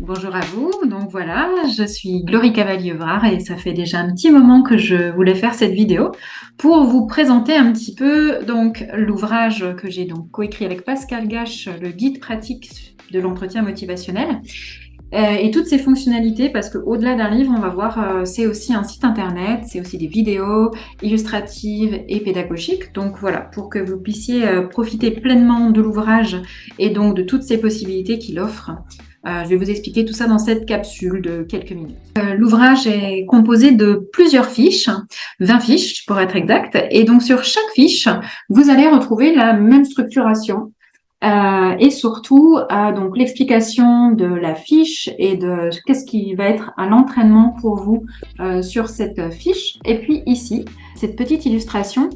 Bonjour à vous. Donc voilà, je suis Glory Cavalier-Evrard et ça fait déjà un petit moment que je voulais faire cette vidéo pour vous présenter un petit peu donc l'ouvrage que j'ai donc coécrit avec Pascal Gache, le guide pratique de l'entretien motivationnel. Et toutes ces fonctionnalités, parce qu'au-delà d'un livre, on va voir, c'est aussi un site internet, c'est aussi des vidéos illustratives et pédagogiques. Donc voilà, pour que vous puissiez profiter pleinement de l'ouvrage et donc de toutes ces possibilités qu'il offre. Je vais vous expliquer tout ça dans cette capsule de quelques minutes. L'ouvrage est composé de plusieurs fiches, 20 fiches pour être exact. Et donc sur chaque fiche, vous allez retrouver la même structuration et surtout donc l'explication de la fiche et de qu'est-ce qui va être un entraînement pour vous sur cette fiche. Et puis ici, cette petite illustration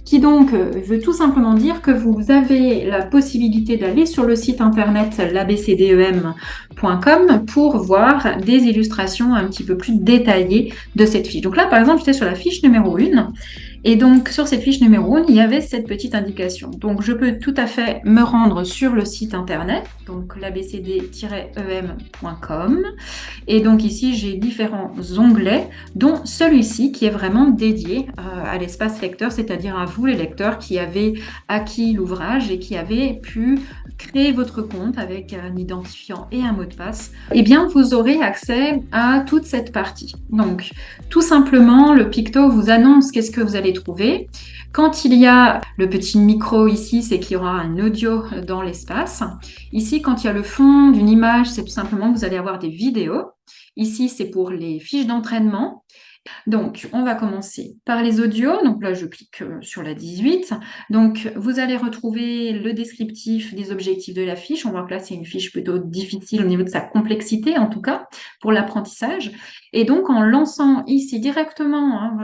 qui donc veut tout simplement dire que vous avez la possibilité d'aller sur le site internet l'abcdem.com pour voir des illustrations un petit peu plus détaillées de cette fiche. Donc là, par exemple, j'étais sur la fiche numéro 1. Et donc, sur cette fiche numéro 1, il y avait cette petite indication. Donc, je peux tout à fait me rendre sur le site internet, donc l'abcd-em.com. Et donc ici, j'ai différents onglets, dont celui-ci qui est vraiment dédié à l'espace lecteur, c'est-à-dire à vous les lecteurs qui avez acquis l'ouvrage et qui avez pu créer votre compte avec un identifiant et un mot de passe. Eh bien, vous aurez accès à toute cette partie. Donc, tout simplement, le picto vous annonce qu'est-ce que vous allez trouver. Quand il y a le petit micro ici, c'est qu'il y aura un audio dans l'espace. Ici, quand il y a le fond d'une image, c'est tout simplement que vous allez avoir des vidéos. Ici, c'est pour les fiches d'entraînement. Donc, on va commencer par les audios. Donc là, je clique sur la 18. Donc, vous allez retrouver le descriptif des objectifs de la fiche. On voit que là, c'est une fiche plutôt difficile au niveau de sa complexité, en tout cas, pour l'apprentissage. Et donc, en lançant ici directement,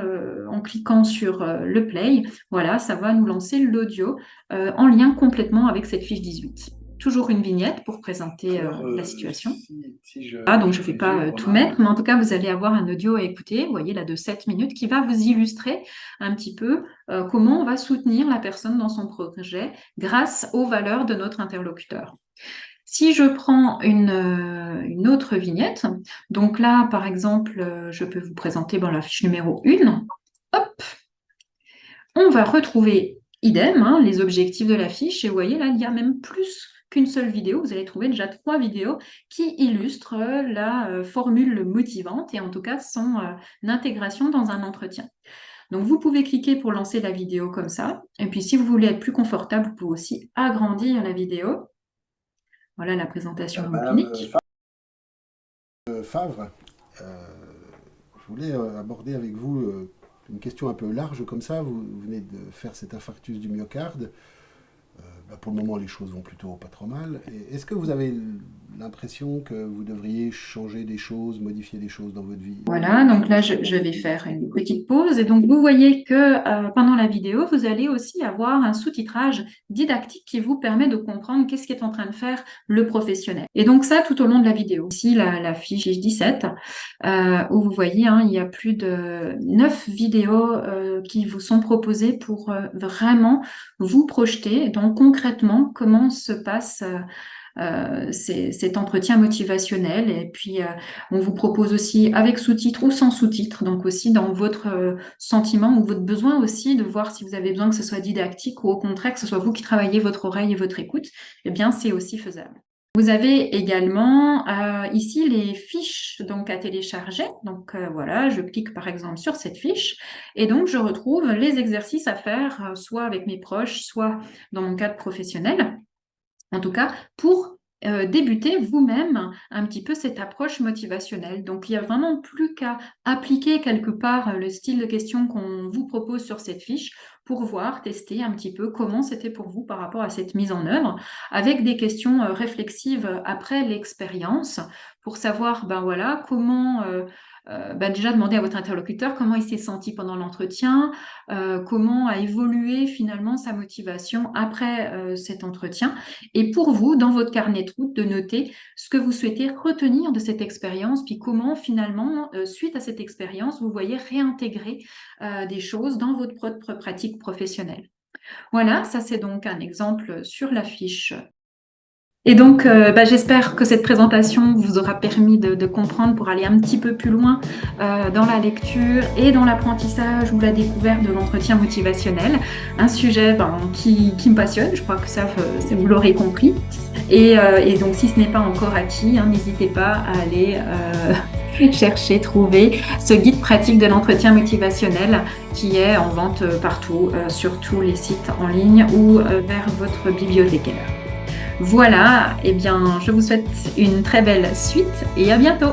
en cliquant sur le play, voilà, ça va nous lancer l'audio en lien complètement avec cette fiche 18. Toujours une vignette pour présenter la situation. Donc je ne vais pas tout mettre, mais en tout cas, vous allez avoir un audio à écouter, vous voyez là, de 7 minutes, qui va vous illustrer un petit peu comment on va soutenir la personne dans son projet grâce aux valeurs de notre interlocuteur. Si je prends une autre vignette, donc là, par exemple, je peux vous présenter la fiche numéro 1. Hop, on va retrouver idem, les objectifs de la fiche. Et vous voyez, là, il y a même plus qu'une seule vidéo. Vous allez trouver déjà 3 vidéos qui illustrent la formule motivante et en tout cas son intégration dans un entretien. Donc, vous pouvez cliquer pour lancer la vidéo comme ça. Et puis, si vous voulez être plus confortable, vous pouvez aussi agrandir la vidéo. Voilà la présentation clinique. Favre, je voulais aborder avec vous une question un peu large comme ça. Vous venez de faire cet infarctus du myocarde. Pour le moment, les choses vont plutôt pas trop mal. Est-ce que vous avez l'impression que vous devriez changer des choses, modifier des choses dans votre vie? Voilà, donc là, je vais faire une petite pause. Et donc, vous voyez que pendant la vidéo, vous allez aussi avoir un sous-titrage didactique qui vous permet de comprendre qu'est-ce qu'est en train de faire le professionnel. Et donc, ça, tout au long de la vidéo. Ici, la fiche 17, où vous voyez, il y a plus de 9 vidéos qui vous sont proposées pour vraiment vous projeter. Donc, concrètement, comment se passe cet entretien motivationnel. Et puis, on vous propose aussi avec sous-titres ou sans sous-titres, donc aussi dans votre sentiment ou votre besoin aussi de voir si vous avez besoin que ce soit didactique ou au contraire que ce soit vous qui travaillez votre oreille et votre écoute, eh bien, c'est aussi faisable. Vous avez également ici les fiches donc à télécharger. Donc voilà, je clique par exemple sur cette fiche et donc je retrouve les exercices à faire soit avec mes proches, soit dans mon cadre professionnel. En tout cas, pour débuter vous-même un petit peu cette approche motivationnelle. Donc, il n'y a vraiment plus qu'à appliquer quelque part le style de questions qu'on vous propose sur cette fiche pour voir, tester un petit peu comment c'était pour vous par rapport à cette mise en œuvre, avec des questions réflexives après l'expérience pour savoir, voilà, comment déjà demander à votre interlocuteur comment il s'est senti pendant l'entretien, comment a évolué finalement sa motivation après cet entretien. Et pour vous, dans votre carnet de route, de noter ce que vous souhaitez retenir de cette expérience, puis comment finalement, suite à cette expérience, vous voyez réintégrer des choses dans votre propre pratique professionnelle. Voilà, ça c'est donc un exemple sur la fiche Et donc, j'espère que cette présentation vous aura permis de comprendre pour aller un petit peu plus loin dans la lecture et dans l'apprentissage ou la découverte de l'entretien motivationnel, un sujet qui me passionne, je crois que vous l'aurez compris. Et donc, si ce n'est pas encore acquis, hein, n'hésitez pas à aller chercher, trouver ce guide pratique de l'entretien motivationnel qui est en vente partout, sur tous les sites en ligne ou vers votre bibliothécaire. Voilà, eh bien, je vous souhaite une très belle suite et à bientôt.